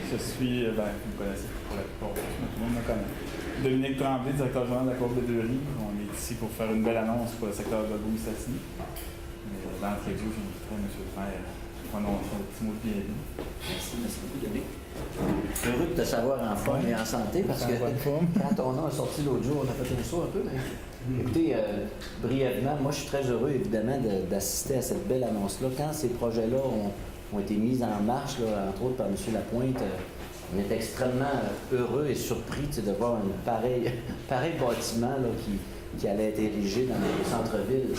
Je suis, vous me connaissez pour la plupart, tout le monde me connaît. Dominique Tremblay, directeur général de la Coop des Deux-Rives. On est ici pour faire une belle annonce pour le secteur de Beauce-Sassy. D'entrée de jeu, j'inviterai M. le maire à prononcer un petit mot de bienvenue. Merci beaucoup, Dominique. Heureux de te savoir en forme et en santé, parce que quand ton nom est sorti l'autre jour, on a fait un saut un peu. Mais... Écoutez, brièvement, moi je suis très heureux évidemment d'assister à cette belle annonce-là. Quand ces projets-là ont été mis en marche, là, entre autres par M. Lapointe, on est extrêmement heureux et surpris de voir un pareil bâtiment là, qui allait être érigé dans le centre-ville.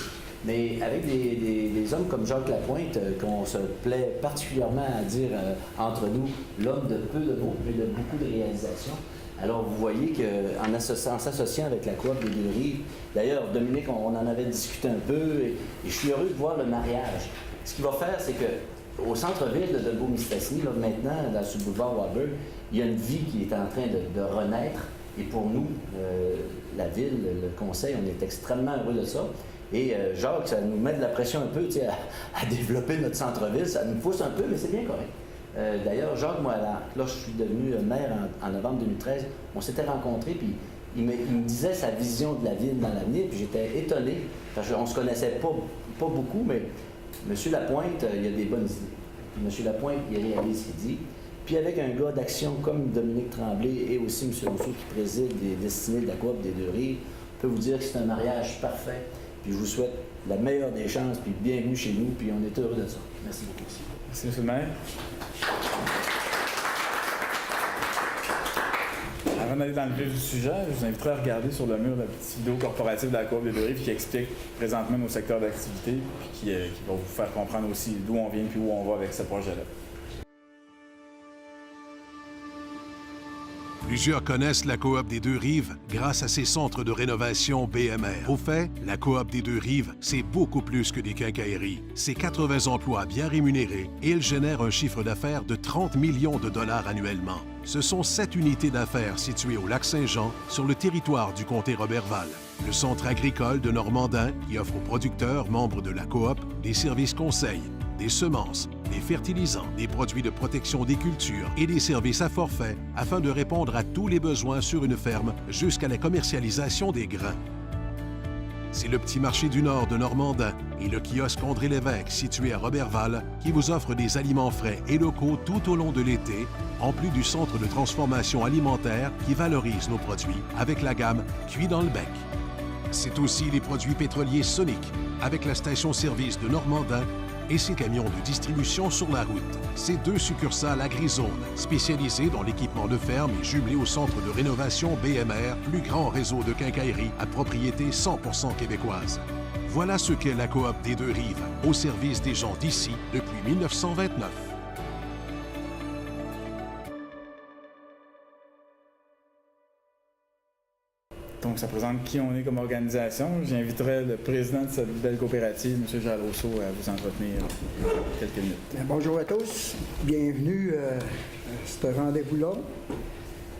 Mais avec des hommes comme Jacques Lapointe, qu'on se plaît particulièrement à dire entre nous, l'homme de peu de mots, mais de beaucoup de réalisations. Alors vous voyez qu'en s'associant avec la Coop des Deux-Rives, d'ailleurs Dominique, on en avait discuté un peu, et je suis heureux de voir le mariage. Ce qu'il va faire, c'est qu'au centre-ville de Beauce-Mistassini, maintenant, sur le boulevard Warburg, il y a une vie qui est en train de renaître. Et pour nous, la ville, le conseil, on est extrêmement heureux de ça. Et Jacques, ça nous met de la pression un peu à développer notre centre-ville. Ça nous pousse un peu, mais c'est bien correct. D'ailleurs, Jacques, moi, là, je suis devenu maire en novembre 2013. On s'était rencontrés, puis il me disait sa vision de la ville dans l'avenir, puis j'étais étonné. Parce qu'on ne se connaissait pas beaucoup, mais M. Lapointe, il a des bonnes idées. Puis M. Lapointe, il réalise ce qu'il dit. Puis avec un gars d'action comme Dominique Tremblay et aussi M. Rousseau qui préside les destinées de la Coop des Deux-Rives, je peux vous dire que c'est un mariage parfait. Puis je vous souhaite la meilleure des chances, puis bienvenue chez nous, puis on est heureux de ça. Merci beaucoup. Merci, M. le maire. Avant d'aller dans le vif du sujet, je vous inviterai à regarder sur le mur la petite vidéo corporative de la Coop des Deux-Rives qui explique présentement nos secteurs d'activité, puis qui va vous faire comprendre aussi d'où on vient puis où on va avec ce projet-là. Plusieurs connaissent la Coop des Deux-Rives grâce à ses centres de rénovation BMR. Au fait, la Coop des Deux-Rives, c'est beaucoup plus que des quincailleries. C'est 80 emplois bien rémunérés et elle génère un chiffre d'affaires de 30 millions de dollars annuellement. Ce sont 7 unités d'affaires situées au Lac-Saint-Jean, sur le territoire du comté Roberval. Le centre agricole de Normandin qui offre aux producteurs membres de la Coop des services conseils, des semences, des fertilisants, des produits de protection des cultures et des services à forfait afin de répondre à tous les besoins sur une ferme jusqu'à la commercialisation des grains. C'est le petit marché du Nord de Normandin et le kiosque André Lévesque situé à Roberval qui vous offre des aliments frais et locaux tout au long de l'été, en plus du centre de transformation alimentaire qui valorise nos produits avec la gamme Cuit dans le bec. C'est aussi les produits pétroliers Sonic avec la station-service de Normandin et ses camions de distribution sur la route. Ces 2 succursales AgriZone, spécialisées dans l'équipement de ferme et jumelées au centre de rénovation BMR, plus grand réseau de quincailleries à propriété 100% québécoise. Voilà ce qu'est la Coop des Deux-Rives, au service des gens d'ici depuis 1929. Donc, ça présente qui on est comme organisation. J'inviterai le président de cette belle coopérative, M. Jacques Rousseau, à vous entretenir quelques minutes. Bonjour à tous. Bienvenue à ce rendez-vous-là.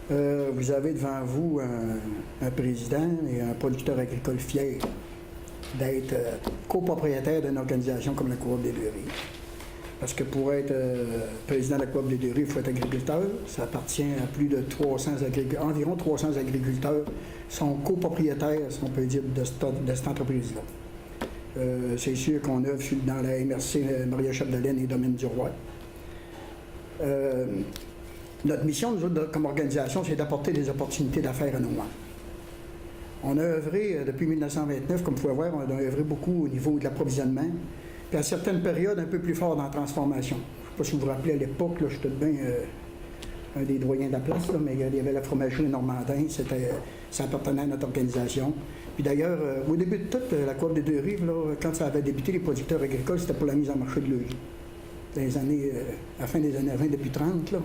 Vous avez devant vous un président et un producteur agricole fier d'être copropriétaire d'une organisation comme la Coop des Deux-Rives. Parce que pour être président de la Coop des Deux-Rives, il faut être agriculteur. Ça appartient à plus de 300 agriculteurs. Environ 300 agriculteurs sont copropriétaires, si on peut dire, de cette entreprise-là. C'est sûr qu'on œuvre dans la MRC Maria-Chapdelaine et Domaine du Roi. Notre mission, nous autres, comme organisation, c'est d'apporter des opportunités d'affaires à nos membres. On a œuvré depuis 1929, comme vous pouvez voir, on a œuvré beaucoup au niveau de l'approvisionnement. Puis à certaines périodes, un peu plus fort dans la transformation. Je ne sais pas si vous vous rappelez à l'époque, j'étais bien un des doyens de la place, là, mais il y avait la fromagerie Normandin, ça appartenait à notre organisation. Puis d'ailleurs, au début de tout, la Coop des Deux-Rives, quand ça avait débuté, les producteurs agricoles, c'était pour la mise en marché de logis. Dans les années, à la fin des années 20, depuis 30, là,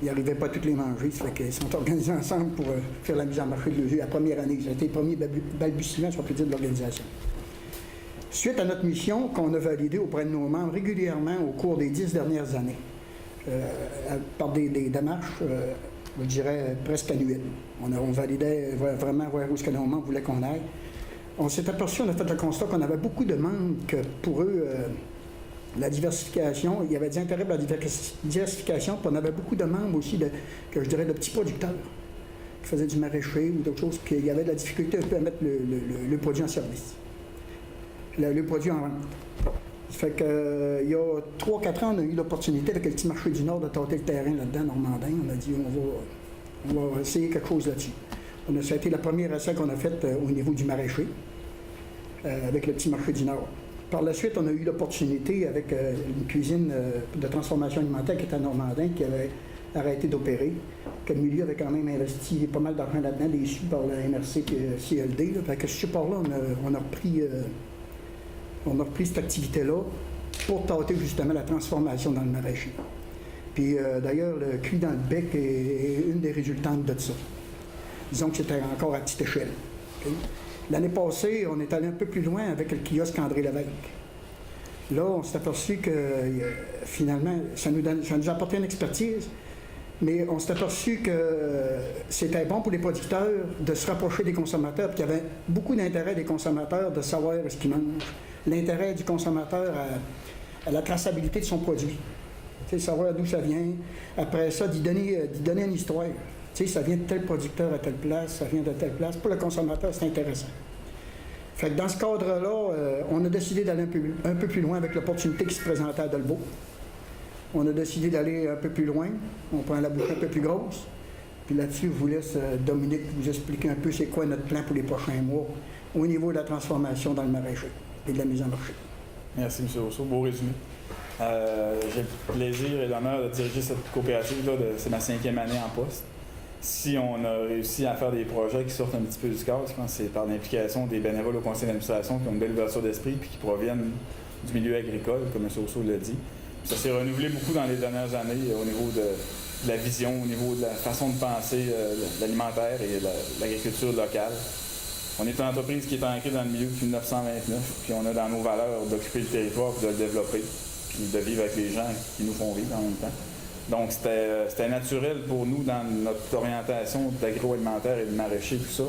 ils n'arrivaient pas à toutes les manger, ça fait qu'ils sont organisés ensemble pour faire la mise en marché de logis la première année. C'était les premiers balbutiements, si on peut dire, de l'organisation. Suite à notre mission qu'on a validée auprès de nos membres régulièrement au cours des 10 dernières années, par des démarches, je dirais, presque annuelles. On validait vraiment voir où est-ce que nos membres voulaient qu'on aille. On s'est aperçu, on a fait le constat qu'on avait beaucoup de membres que pour eux, La diversification, il y avait des intérêts pour la diversification, puis on avait beaucoup de membres aussi, que je dirais, de petits producteurs qui faisaient du maraîcher ou d'autres choses, puis il y avait de la difficulté un peu à mettre le produit en service, le produit en vente. Ça fait que, il y a 3-4 ans, on a eu l'opportunité avec le petit marché du Nord de tâter le terrain là-dedans, Normandin. On a dit, on va essayer quelque chose là-dessus. Ça a été la première essai qu'on a faite au niveau du maraîcher, avec le petit marché du Nord. Par la suite, on a eu l'opportunité avec une cuisine de transformation alimentaire qui était à Normandin, qui avait arrêté d'opérer, que le milieu avait quand même investi pas mal d'argent là-dedans, déçu par la MRC et CLD. Là. Fait que ce support-là, on a repris cette activité-là pour tâter justement la transformation dans le maraîcher. Puis d'ailleurs, le cuit dans le bec est une des résultantes de ça. Disons que c'était encore à petite échelle. Okay? L'année passée, on est allé un peu plus loin avec le kiosque André Lévesque. Là, on s'est aperçu que finalement, ça nous a apporté une expertise, mais on s'est aperçu que c'était bon pour les producteurs de se rapprocher des consommateurs, puis qu'il y avait beaucoup d'intérêt des consommateurs de savoir ce qu'ils mangent. L'intérêt du consommateur à la traçabilité de son produit. Tu sais, savoir d'où ça vient. Après ça, d'y donner une histoire. Tu sais, ça vient de tel producteur à telle place, ça vient de telle place. Pour le consommateur, c'est intéressant. Fait que dans ce cadre-là, on a décidé d'aller un peu plus loin avec l'opportunité qui se présentait à Dolbeau. On a décidé d'aller un peu plus loin. On prend la bouche un peu plus grosse. Puis là-dessus, je vous laisse, Dominique, vous expliquer un peu c'est quoi notre plan pour les prochains mois au niveau de la transformation dans le maraîcher et de la mise en marché. Merci, M. Rousseau. Beau résumé. J'ai le plaisir et l'honneur de diriger cette coopérative-là. C'est ma 5e année en poste. Si on a réussi à faire des projets qui sortent un petit peu du cadre, je pense que c'est par l'implication des bénévoles au conseil d'administration qui ont une belle ouverture d'esprit et qui proviennent du milieu agricole, comme M. Rousseau l'a dit. Puis ça s'est renouvelé beaucoup dans les dernières années au niveau de la vision, au niveau de la façon de penser l'alimentaire et l'agriculture locale. On est une entreprise qui est ancrée dans le milieu depuis 1929, puis on a dans nos valeurs d'occuper le territoire et de le développer, puis de vivre avec les gens qui nous font vivre en même temps. Donc, c'était naturel pour nous, dans notre orientation d'agroalimentaire et de maraîcher, tout ça,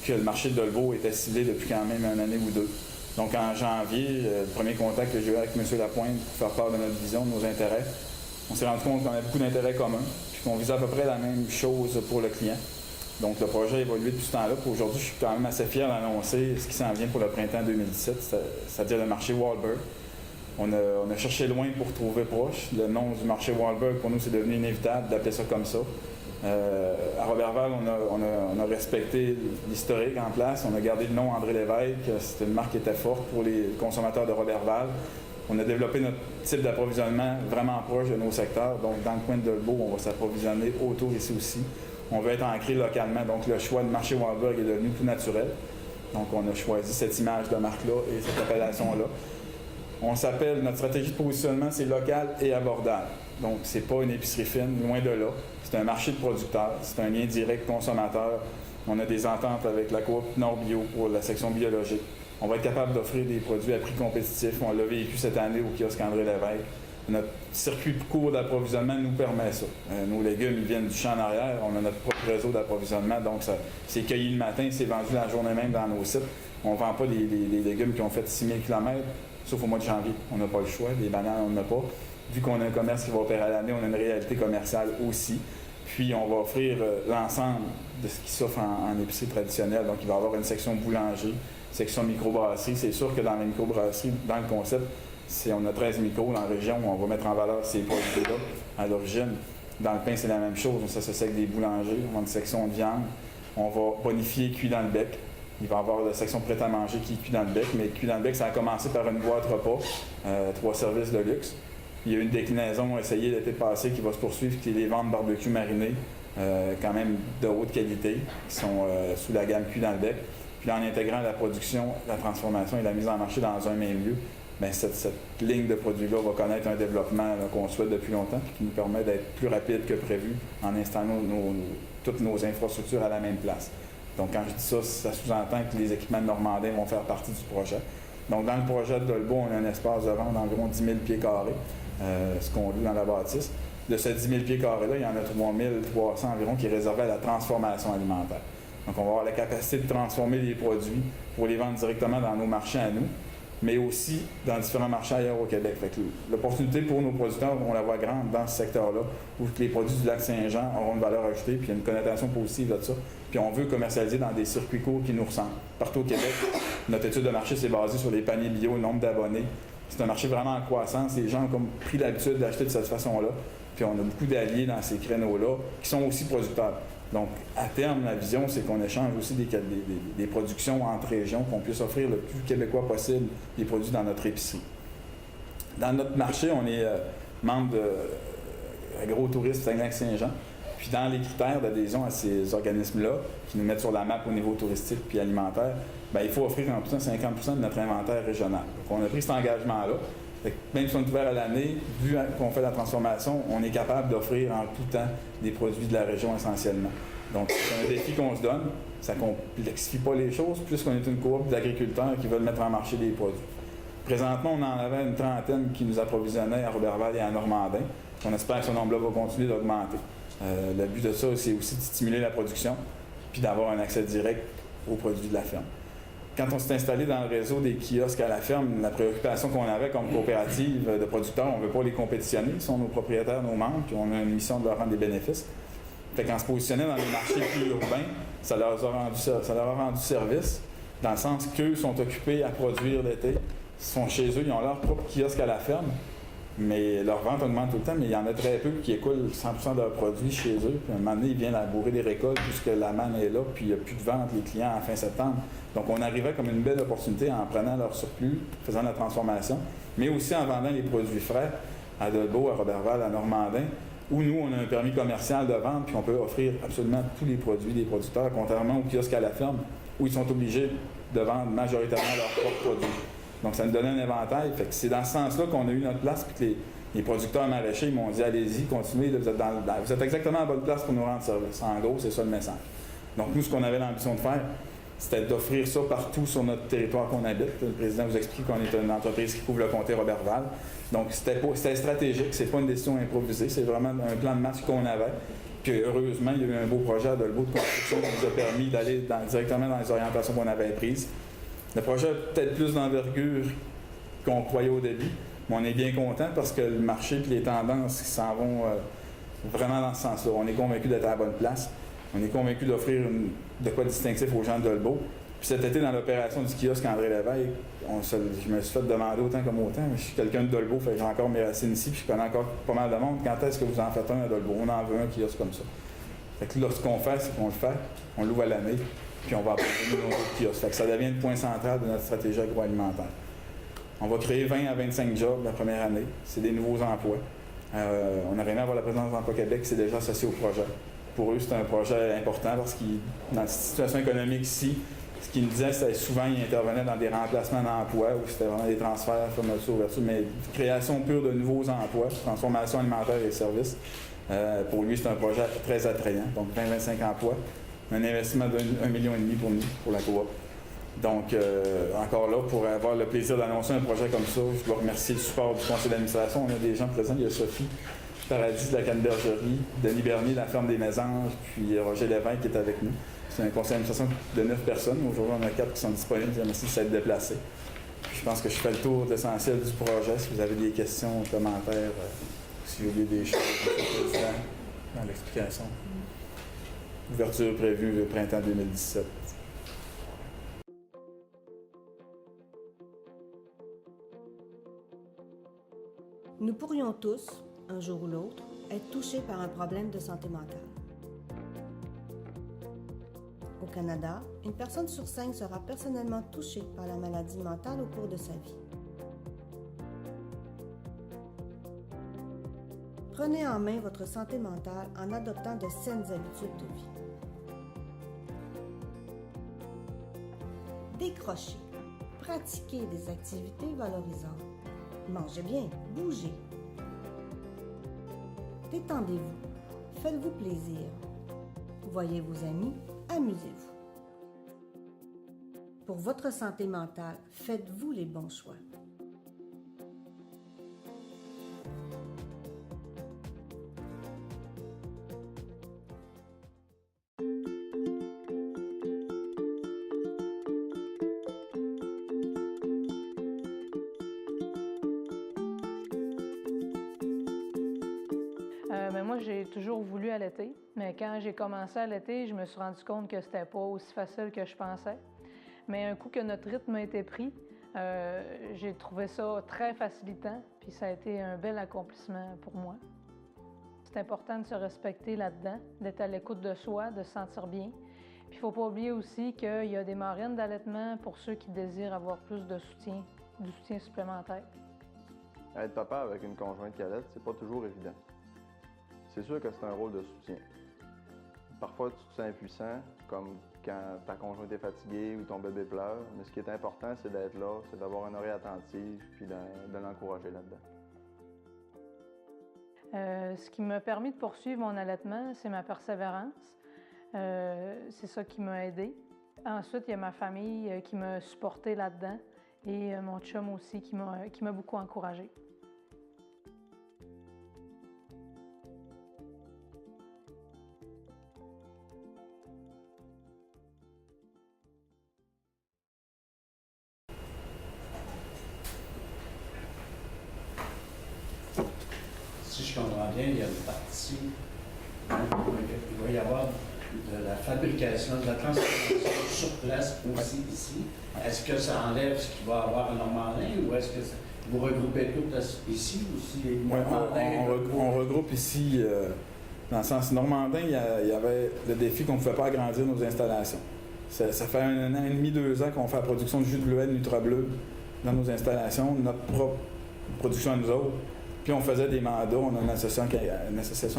que le marché de Dolbeau était ciblé depuis quand même une année ou deux. Donc, en janvier, le premier contact que j'ai eu avec M. Lapointe pour faire part de notre vision, de nos intérêts, on s'est rendu compte qu'on avait beaucoup d'intérêts communs, puis qu'on visait à peu près la même chose pour le client. Donc, le projet a évolué depuis ce temps-là. Puis aujourd'hui, je suis quand même assez fier d'annoncer ce qui s'en vient pour le printemps 2017, c'est-à-dire le marché Wahlberg. On a cherché loin pour trouver proche. Le nom du marché Wahlberg, pour nous, c'est devenu inévitable d'appeler ça comme ça. À Robertval, on a respecté l'historique en place. On a gardé le nom André Lévesque. C'était une marque qui était forte pour les consommateurs de Robertval. On a développé notre type d'approvisionnement vraiment proche de nos secteurs. Donc, dans le coin de Dolbeau, on va s'approvisionner autour ici aussi. On veut être ancré localement. Donc, le choix du marché Wahlberg est devenu tout naturel. Donc, on a choisi cette image de marque-là et cette appellation-là. Notre stratégie de positionnement, c'est local et abordable. Donc, c'est pas une épicerie fine, loin de là. C'est un marché de producteurs, c'est un lien direct consommateur. On a des ententes avec la coop Nord Bio pour la section biologique. On va être capable d'offrir des produits à prix compétitif. On l'a vécu cette année au kiosque André Lévesque. Notre circuit court d'approvisionnement nous permet ça. Nos légumes, ils viennent du champ en arrière. On a notre propre réseau d'approvisionnement. Donc, c'est cueilli le matin, c'est vendu la journée même dans nos sites. On ne vend pas des légumes qui ont fait 6000 km. Sauf au mois de janvier. On n'a pas le choix. Les bananes, on n'en a pas. Vu qu'on a un commerce qui va opérer à l'année, on a une réalité commerciale aussi. Puis, on va offrir l'ensemble de ce qui s'offre en épicerie traditionnelle. Donc, il va y avoir une section boulanger, section microbrasserie. C'est sûr que dans la microbrasserie, dans le concept, on a 13 micros dans la région où on va mettre en valeur ces produits-là à l'origine. Dans le pain, c'est la même chose. On s'associe avec des boulangers. On a une section de viande. On va bonifier cuit dans le bec. Il va y avoir la section prête à manger qui est cuit dans le bec, mais cuit dans le bec, ça a commencé par une boîte repas, 3 services de luxe. Il y a eu une déclinaison essayée l'été passé qui va se poursuivre, qui est les ventes barbecue marinés, quand même de haute qualité, qui sont sous la gamme cuit dans le bec. Puis en intégrant la production, la transformation et la mise en marché dans un même lieu, bien, cette ligne de produits-là va connaître un développement qu'on souhaite depuis longtemps et qui nous permet d'être plus rapide que prévu en installant toutes nos infrastructures à la même place. Donc, quand je dis ça, ça sous-entend que les équipements de Normandin vont faire partie du projet. Donc, dans le projet de Dolbeau, on a un espace de vente d'environ 10 000 pieds carrés, ce qu'on loue dans la bâtisse. De ces 10 000 pieds carrés-là, il y en a 3 300 environ qui est réservé à la transformation alimentaire. Donc, on va avoir la capacité de transformer les produits pour les vendre directement dans nos marchés à nous. mais aussi dans différents marchés ailleurs au Québec. Fait que l'opportunité pour nos producteurs, on la voit grande dans ce secteur-là, où les produits du lac Saint-Jean auront une valeur ajoutée, puis il y a une connotation positive de ça. Puis on veut commercialiser dans des circuits courts qui nous ressemblent. Partout au Québec, notre étude de marché s'est basée sur les paniers bio, le nombre d'abonnés. C'est un marché vraiment en croissance. Les gens ont comme pris l'habitude d'acheter de cette façon-là. Puis on a beaucoup d'alliés dans ces créneaux-là qui sont aussi producteurs. Donc, à terme, la vision, c'est qu'on échange aussi des productions entre régions, qu'on puisse offrir le plus québécois possible des produits dans notre épicerie. Dans notre marché, on est membre de Agro-Tourisme Saguenay-Lac-Saint-Jean. Puis dans les critères d'adhésion à ces organismes-là, qui nous mettent sur la map au niveau touristique puis alimentaire, bien, il faut offrir en plus 50% de notre inventaire régional. Donc, on a pris cet engagement-là. Même si on est ouvert à l'année, vu qu'on fait la transformation, on est capable d'offrir en tout temps des produits de la région essentiellement. Donc, c'est un défi qu'on se donne. Ça ne complexifie pas les choses, puisqu'on est une coop d'agriculteurs qui veulent mettre en marché des produits. Présentement, on en avait une trentaine qui nous approvisionnaient à Roberval et à Normandin. On espère que ce nombre-là va continuer d'augmenter. Le but de ça, c'est aussi de stimuler la production puis d'avoir un accès direct aux produits de la ferme. Quand on s'est installé dans le réseau des kiosques à la ferme, la préoccupation qu'on avait comme coopérative de producteurs, on ne veut pas les compétitionner, ils sont nos propriétaires, nos membres, puis on a une mission de leur rendre des bénéfices. Fait qu'en se positionnant dans les marchés plus urbains, ça leur a rendu service, dans le sens qu'eux sont occupés à produire l'été, ils sont chez eux, ils ont leur propre kiosque à la ferme, mais leur vente augmente tout le temps, mais il y en a très peu qui écoulent 100% de leurs produits chez eux. Puis à un moment donné, ils viennent labourer des récoltes puisque la manne est là, puis il n'y a plus de vente, les clients à fin septembre. Donc on arrivait comme une belle opportunité en prenant leur surplus, faisant la transformation, mais aussi en vendant les produits frais à Dolbeau, à Roberval, à Normandin, où nous, on a un permis commercial de vente, puis on peut offrir absolument tous les produits des producteurs, contrairement aux kiosques à la ferme, où ils sont obligés de vendre majoritairement leurs propres produits. Donc, ça nous donnait un éventail. Fait que c'est dans ce sens-là qu'on a eu notre place, puis que les producteurs maraîchers ils m'ont dit « Allez-y, continuez, vous êtes exactement à la bonne place pour nous rendre service. » En gros, c'est ça le message. Donc, nous, ce qu'on avait l'ambition de faire, c'était d'offrir ça partout sur notre territoire qu'on habite. Le président vous explique qu'on est une entreprise qui couvre le comté Roberval. Donc, c'était stratégique, c'est pas une décision improvisée, c'est vraiment un plan de match qu'on avait. Puis, heureusement, il y a eu un beau projet à Dolbeau de construction qui nous a permis d'aller directement dans les orientations qu'on avait prises. Le projet a peut-être plus d'envergure qu'on croyait au début, mais on est bien content parce que le marché et les tendances s'en vont vraiment dans ce sens-là. On est convaincu d'être à la bonne place. On est convaincu d'offrir de quoi distinctif aux gens de Dolbeau. Puis cet été, dans l'opération du kiosque André Lévesque, je me suis fait demander autant comme autant. Mais je suis quelqu'un de Dolbeau, fait que j'ai encore mes racines ici, puis je connais encore pas mal de monde. Quand est-ce que vous en faites un à Dolbeau? On en veut un kiosque comme ça. Fait que là, ce qu'on fait, c'est qu'on le fait, on l'ouvre à l'année, puis on va approvisionner nos autres kiosques. Fait que ça devient le point central de notre stratégie agroalimentaire. On va créer 20 à 25 jobs la première année. C'est des nouveaux emplois. On a rien à voir la présidence d'Emploi Québec, c'est déjà associé au projet. Pour eux, c'est un projet important parce que dans la situation économique ici, ce qu'ils nous disaient, c'est souvent ils intervenaient dans des remplacements d'emplois ou c'était vraiment des transferts, fermeture, ouverture, mais création pure de nouveaux emplois, transformation alimentaire et services. Pour lui, c'est un projet très attrayant. Donc 20-25 emplois, un investissement de 1,5 million pour nous, pour la coop. Donc, encore là, pour avoir le plaisir d'annoncer un projet comme ça, je dois remercier le support du conseil d'administration. On a des gens présents, il y a Sophie Paradis de la Cannebergerie, Denis Bernier de la Ferme des Mésanges, puis Roger Lévesque qui est avec nous. C'est un conseil d'administration de 9 personnes. Aujourd'hui, on a 4 qui sont disponibles. Merci de s'être déplacés. Puis je pense que je fais le tour d'essentiel du projet. Si vous avez des questions, commentaires, si j'ai oublié des choses, dans l'explication. Ouverture prévue le printemps 2017. Nous pourrions tous, un jour ou l'autre, être touchés par un problème de santé mentale. Au Canada, une personne sur 5 sera personnellement touchée par la maladie mentale au cours de sa vie. Prenez en main votre santé mentale en adoptant de saines habitudes de vie. Décrochez, pratiquez des activités valorisantes. Mangez bien, bougez. Détendez-vous, faites-vous plaisir. Voyez vos amis, amusez-vous. Pour votre santé mentale, faites-vous les bons choix. toujours voulu allaiter, mais quand j'ai commencé à allaiter, je me suis rendu compte que c'était pas aussi facile que je pensais. Mais un coup que notre rythme a été pris, j'ai trouvé ça très facilitant, puis ça a été un bel accomplissement pour moi. C'est important de se respecter là-dedans, d'être à l'écoute de soi, de se sentir bien. Puis il ne faut pas oublier aussi qu'il y a des marraines d'allaitement pour ceux qui désirent avoir plus de soutien, du soutien supplémentaire. Être papa avec une conjointe qui allaite, c'est pas toujours évident. C'est sûr que c'est un rôle de soutien. Parfois, tu te sens impuissant, comme quand ta conjointe est fatiguée ou ton bébé pleure, mais ce qui est important, c'est d'être là, c'est d'avoir une oreille attentive puis de l'encourager là-dedans. Ce qui m'a permis de poursuivre mon allaitement, c'est ma persévérance. C'est ça qui m'a aidée. Ensuite, il y a ma famille qui m'a supportée là-dedans et mon chum aussi qui m'a beaucoup encouragée. Si je comprends bien, il y a une partie, il va y avoir de la fabrication, de la transformation sur place aussi ici. Est-ce que ça enlève ce qu'il va y avoir à Normandin ou est-ce que vous regroupez tout ici ou si on regroupe ici, dans le sens Normandin, il y avait le défi qu'on ne pouvait pas agrandir nos installations. Ça fait 1 an et demi, 2 ans qu'on fait la production de jus de bleuet, de Nutra-Bleu dans nos installations, notre propre production à nous autres. Puis on faisait des mandats, on a une association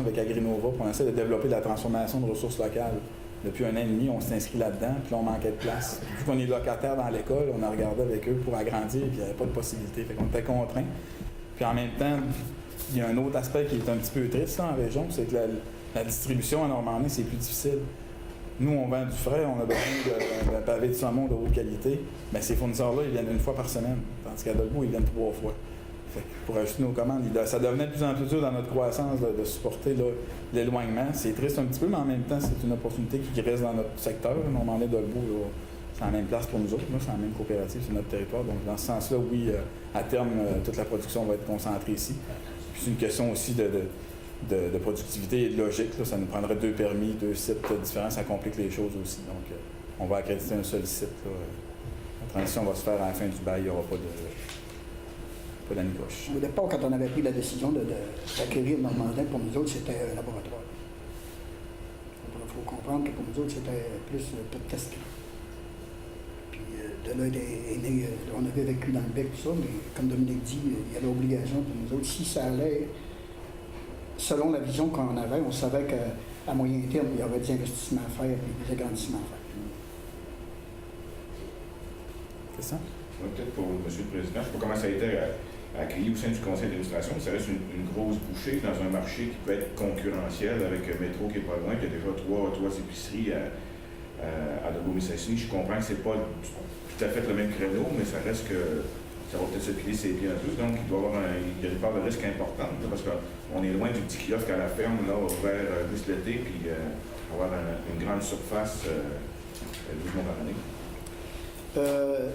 avec Agrinova, puis on essaie de développer la transformation de ressources locales. Depuis 1 an et demi, on s'est inscrit là-dedans, puis là, on manquait de place. Vu qu'on est locataire dans l'école, on a regardé avec eux pour agrandir, puis il n'y avait pas de possibilité. Fait qu'on était contraints. Puis en même temps, il y a un autre aspect qui est un petit peu triste là, en région, c'est que la distribution en Normandie, c'est plus difficile. Nous, on vend du frais, on a besoin d'un pavé de saumon de haute qualité, mais ces fournisseurs-là, ils viennent 1 fois par semaine, tandis qu'à Dolbeau, ils viennent 3 fois. Fait que pour ajouter nos commandes, ça devenait de plus en plus dur dans notre croissance de supporter l'éloignement. C'est triste un petit peu, mais en même temps, c'est une opportunité qui reste dans notre secteur. Normandin Dolbeau, c'est la même place pour nous autres. C'est la même coopérative sur notre territoire. Donc, dans ce sens-là, oui, à terme, toute la production va être concentrée ici. Puis c'est une question aussi de productivité et de logique. Là. Ça nous prendrait 2 permis, 2 sites différents. Ça complique les choses aussi. Donc, on va accréditer un seul site. Là. La transition va se faire à la fin du bail. Il n'y aura pas d'anicoche. Au départ, quand on avait pris la décision d'acquérir Normandin, pour nous autres, c'était un laboratoire. Il faut comprendre que pour nous autres, c'était plus pour tester. Puis de là est né, on avait vécu dans le bec, tout ça, mais comme Dominique dit, il y avait l'obligation pour nous autres. Si ça allait, selon la vision qu'on avait, on savait qu'à moyen terme, il y avait des investissements à faire et des agrandissements à faire. C'est ça? Oui, peut-être pour M. le Président, je ne sais pas comment ça a été accueilli au sein du conseil d'administration, mais ça reste une grosse bouchée dans un marché qui peut être concurrentiel avec Métro qui n'est pas loin, puis il y a déjà trois épiceries à Dolbeau-Mistassini. Je comprends que ce n'est pas tout à fait le même créneau, mais ça reste que ça va peut-être se piler ses pieds un peu, donc il doit avoir il y a une part de risque importante, là, parce qu'on est loin du petit kiosque à la ferme, là, ouvert juste l'été, puis avoir une grande surface 12 mois par année.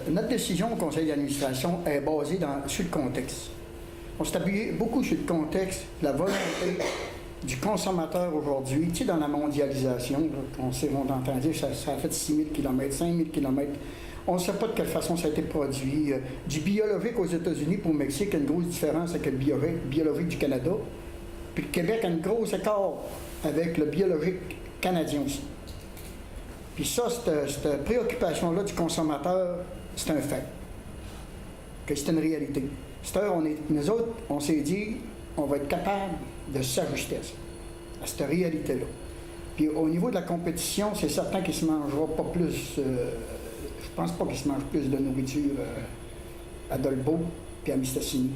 Notre décision au conseil d'administration est basée sur le contexte. On s'est appuyé beaucoup sur le contexte, la volonté du consommateur aujourd'hui. Tu sais, dans la mondialisation, là, on a entendu que ça a fait 6 000 km, 5 000 km. On ne sait pas de quelle façon ça a été produit. Du biologique aux États-Unis pour le Mexique, il y a une grosse différence avec le biologique du Canada. Puis le Québec a un gros écart avec le biologique canadien aussi. Puis ça, cette préoccupation-là du consommateur, c'est un fait. Que c'est une réalité. Nous autres, on s'est dit, on va être capable de s'ajuster à cette réalité-là. Puis au niveau de la compétition, c'est certain qu'il ne se mangera pas plus, je pense pas qu'il se mange plus de nourriture à Dolbeau puis à Mistassini.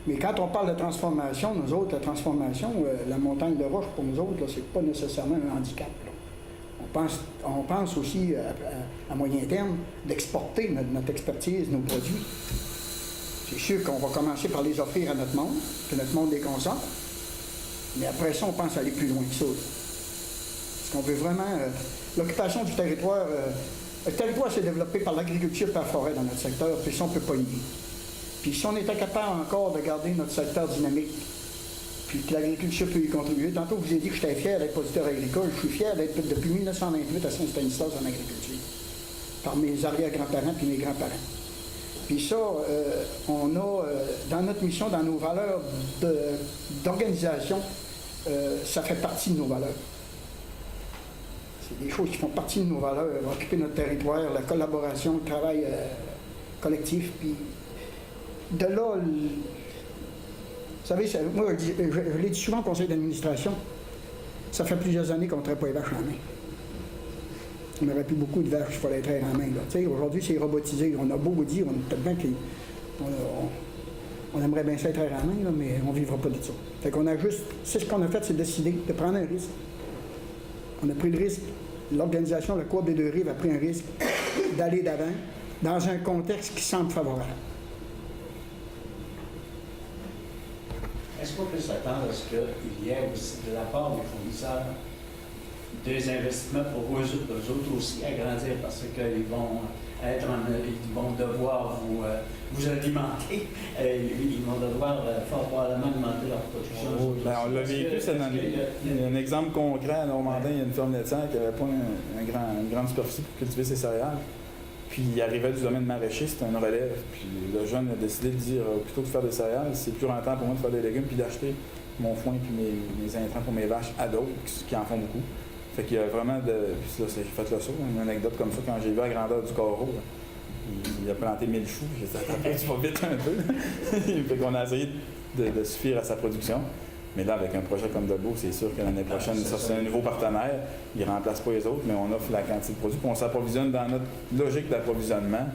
Mais quand on parle de transformation, nous autres, la transformation, la montagne de roche pour nous autres, c'est pas nécessairement un handicap. Là. On pense aussi à moyen terme d'exporter notre expertise, nos produits. C'est sûr qu'on va commencer par les offrir à notre monde, que notre monde les consomme. Mais après ça, on pense aller plus loin que ça. Parce qu'on veut vraiment... l'occupation du territoire... le territoire s'est développé par l'agriculture et par la forêt dans notre secteur, puis ça, on ne peut pas nier. Puis si on était capable encore de garder notre secteur dynamique, puis que l'agriculture peut y contribuer. Tantôt, je vous ai dit que j'étais fier d'être producteur agricole. Je suis fier d'être depuis 1928 à Saint-Stanislas en agriculture, par mes arrière-grands-parents puis mes grands-parents. Puis ça, on a, dans notre mission, dans nos valeurs d'organisation, ça fait partie de nos valeurs. C'est des choses qui font partie de nos valeurs. Occuper notre territoire, la collaboration, le travail collectif. Puis de là, vous savez, moi, je l'ai dit souvent au conseil d'administration, ça fait plusieurs années qu'on ne traite pas les vaches en main. On n'aurait plus beaucoup de vaches, il fallait traire en main. Aujourd'hui, c'est robotisé. On a beau dire, peut-être bien qu'on aimerait bien ça traire en main, là, mais on ne vivra pas de ça. Fait qu'on a juste, c'est ce qu'on a fait, c'est décider de prendre un risque. On a pris le risque, l'organisation, la Coop des Deux-Rives a pris un risque d'aller d'avant dans un contexte qui semble favorable. Est-ce qu'on peut s'attendre à ce qu'il y ait aussi de la part des fournisseurs des investissements pour eux autres aussi agrandir parce qu'ils vont devoir vous alimenter, ils vont devoir fort probablement augmenter leur production. Ben, on l'a vécu cette année. Il y a un exemple concret à Normandin, il y a une ferme laitière qui n'avait pas une grande superficie pour cultiver ses céréales. Puis il arrivait du domaine maraîcher, c'était un relève. Puis le jeune a décidé de dire, plutôt que de faire des céréales, c'est plus rentable pour moi de faire des légumes puis d'acheter mon foin puis mes intrants pour mes vaches à d'autres qui en font beaucoup. Fait qu'il y a vraiment de... Puis là, j'ai fait le saut, une anecdote comme ça, quand j'ai vu la grandeur du carreau, il a planté 1000 choux, j'ai dit, attends, tu vas vite un peu. Fait qu'on a essayé de suffire à sa production. Mais là, avec un projet comme Dolbeau, c'est sûr que l'année prochaine, ça c'est un nouveau partenaire. Il ne remplace pas les autres, mais on offre la quantité de produits. Puis on s'approvisionne dans notre logique d'approvisionnement.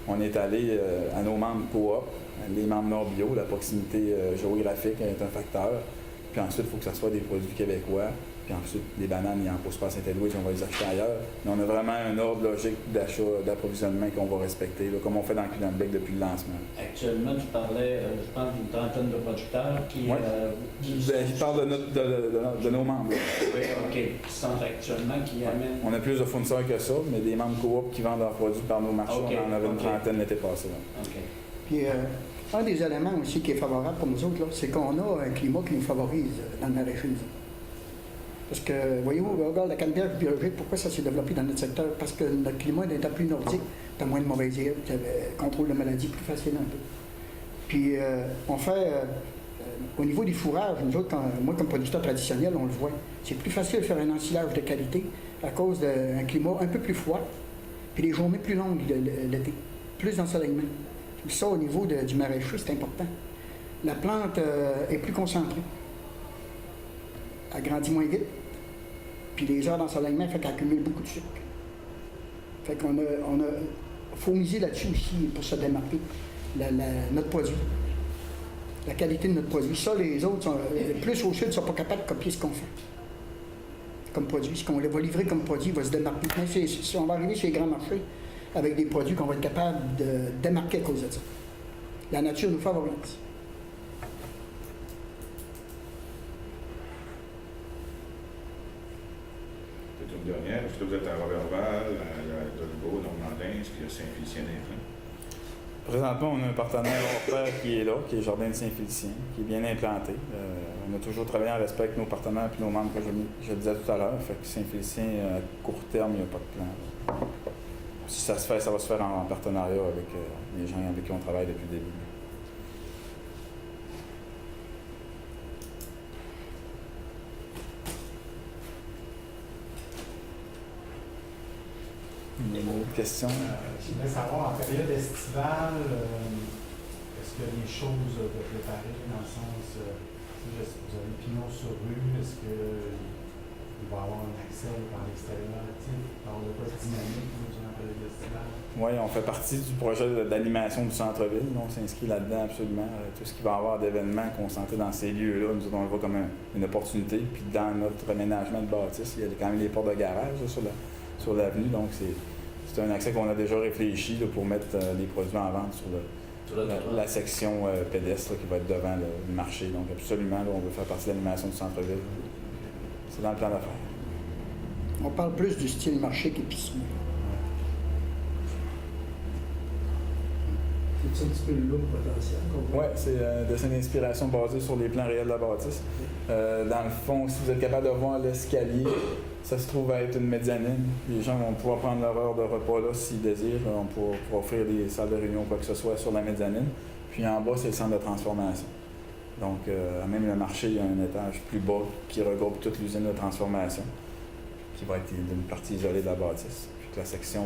On est allé à nos membres coop, les membres Nord-Bio, la proximité géographique est un facteur. Puis ensuite, il faut que ça soit des produits québécois. Puis ensuite, les bananes, ils n'en poussent pas à Saint-Édouard, on va les acheter ailleurs. Mais on a vraiment un ordre logique d'achat, d'approvisionnement qu'on va respecter, là, comme on fait dans Cudanbec depuis le lancement. Actuellement, tu parlais, je pense, d'une trentaine de producteurs qui... je parle de nos membres. Oui, OK. Qui sont actuellement, qui amènent... On a plus de fournisseurs que ça, mais des membres coop qui vendent leurs produits par nos marchés, on en avait une trentaine l'été passé. OK. Puis, un des éléments aussi qui est favorable pour nous autres, c'est qu'on a un climat qui nous favorise dans le maraîchage. Parce que, voyez-vous, regarde la canneberge biologique, pourquoi ça s'est développé dans notre secteur? Parce que notre climat étant plus nordique, t'as moins de mauvaises herbes, tu avais contrôle de maladie plus facile un peu. Puis, on fait, au niveau des fourrages, nous autres, moi comme producteur traditionnel, on le voit, c'est plus facile de faire un ensilage de qualité à cause d'un climat un peu plus froid, puis des journées plus longues l'été, plus d'ensoleillement. Ça, au niveau du maraîcher, c'est important. La plante est plus concentrée. Elle grandit moins vite. Puis les heures d'ensoleillement fait qu'elle accumule beaucoup de sucre. Fait qu'on faut miser là-dessus aussi pour se démarquer notre produit. La qualité de notre produit. Ça, les autres, plus au sud, ne sont pas capables de copier ce qu'on fait comme produit. Ce qu'on va livrer comme produit va se démarquer. Mais si on va arriver chez les grands marchés avec des produits qu'on va être capable de démarquer à cause de ça. La nature nous favorise. Peut-être une dernière. Est-ce que vous êtes à Robertval, à Dolbeau, Normandin, est-ce qu'il y a Saint-Félicien d'Inflin? Présentement, on a un partenaire hors pair qui est là, qui est Jardin de Saint-Félicien, qui est bien implanté. On a toujours travaillé en respect avec nos partenaires et nos membres, comme je le disais tout à l'heure. Fait que Saint-Félicien, à court terme, il n'y a pas de plan. Si ça se fait, ça va se faire en partenariat avec les gens avec qui on travaille depuis le début. Il y a une autre question? Je voudrais savoir, en période estivale, est-ce qu'il y a des choses de préparer dans le sens, vous avez pignon sur rue, est-ce qu'il va y avoir un accès par l'extérieur, par le poste dynamique durant la période estivale? Oui, on fait partie du projet d'animation du centre-ville. On s'inscrit là-dedans absolument. Tout ce qui va y avoir d'événements concentrés dans ces lieux-là, nous on le voit comme une opportunité. Puis dans notre aménagement de bâtisse, il y a quand même les portes de garage là, sur l'avenue. Donc c'est un accès qu'on a déjà réfléchi là, pour mettre les produits en vente sur la section pédestre là, qui va être devant le marché. Donc absolument, là, on veut faire partie de l'animation du centre-ville. C'est dans le plan d'affaires. On parle plus du style marché qu'épicerie. C'est un petit peu le look potentiel. Oui, c'est un dessin d'inspiration basé sur les plans réels de la bâtisse. Dans le fond, si vous êtes capable de voir l'escalier, ça se trouve à être une mezzanine. Les gens vont pouvoir prendre leur heure de repas là s'ils désirent. On pourra offrir des salles de réunion ou quoi que ce soit sur la mezzanine. Puis en bas, c'est le centre de transformation. Donc, même le marché, il y a un étage plus bas qui regroupe toute l'usine de transformation, qui va être une partie isolée de la bâtisse. Puis la section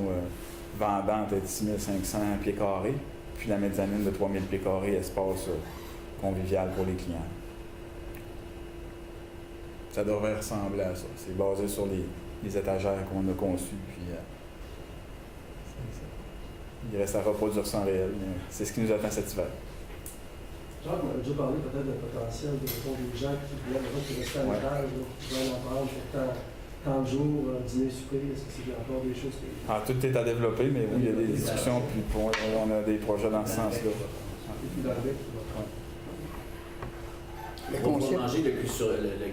vendante est de 6500 pieds carrés, puis la mezzanine de 3000 pieds carrés, espace convivial pour les clients. Ça devrait ressembler à ça. C'est basé sur les étagères qu'on a conçues. Puis, il reste à reproduire ça en réel, mais c'est ce qui nous attend cet hiver. Jacques m'avait déjà parlé peut-être d'un potentiel des gens qui voulaient rester à l'étage, qui veulent en prendre pour tant de jours, dîner, souper. Est-ce que c'est encore des choses qui... Tout est à développer, mais oui, il y a des discussions, puis on a des projets dans ce sens-là. On pourrait manger le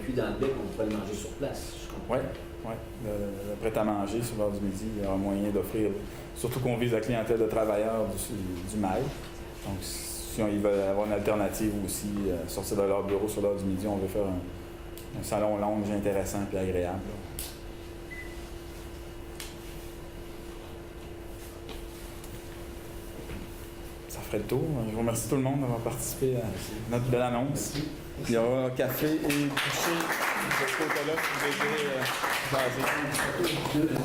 cuit dans le bec, on pourrait le manger sur place, je comprends. Oui. Le prêt-à-manger sur l'heure du midi, il y aura moyen d'offrir, surtout qu'on vise la clientèle de travailleurs du MAI. Donc, si ils veulent avoir une alternative aussi, sortir de leur bureau sur l'heure du midi, on veut faire un salon lounge intéressant et agréable. Ça ferait le tour. Je vous remercie tout le monde d'avoir participé à notre belle annonce. Il y aura café et boucher de ce côté-là si vous désirez jaser.